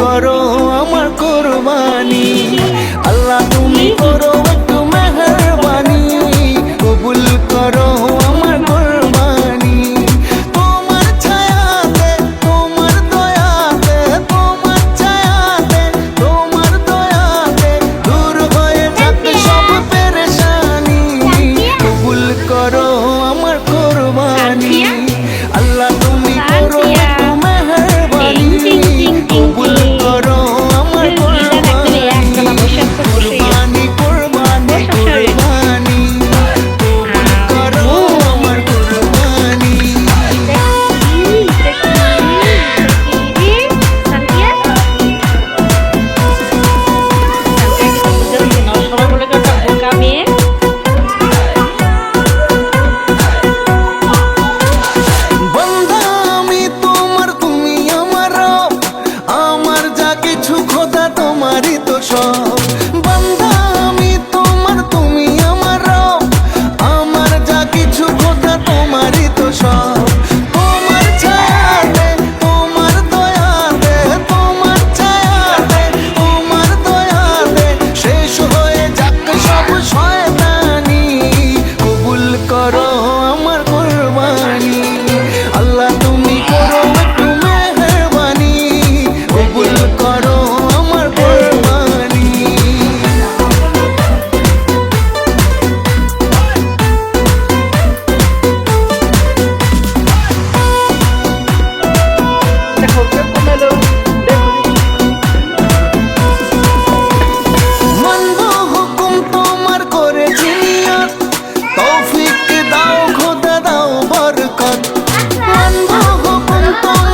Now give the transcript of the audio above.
করো আমার কুরবানি। আল্লাহ তুমি করো একটু মেহেরবানি, কবুল করো আমার কুরবানি। তোমার ছায়াতে, তোমার দয়াতে, তোমার ছায়াতে, তোমার দয়াতে দূর হয়ে যাক সব পেরেশানি, কবুল করো আমার কুরবানি। আল্লাহ তুমি করো একটু মেহেরবানি, কবুল করো আমার কুরবানি। কুরবানি কুরবানি কুরবানি, কবুল করো আমার কুরবানি। বন্ধা আমি তোমার, তুমি আমার রব, আমার যা কিছু খোদা তোমারই তো সব। বন্ধা আমি তোমার, তুমি আমার রব, আমার যা কিছু খোদা তোমারই তো সব। তোমার ছায়াতে, তোমার দয়াতে, তোমার ছায়াতে, তোমার দয়াতে শেষ হয়ে যাক সব শয়তানি, কবুল করো আমার কুরবানি। আল্লাহ তুমি করো একটু মেহেরবানি, কবুল করো আমার কুরবানি। মানবো হুকুম তোমার করেছি নিয়ত, তৌফিক দাও খোদা দাও বরকত। মানবো হুকুম তোমার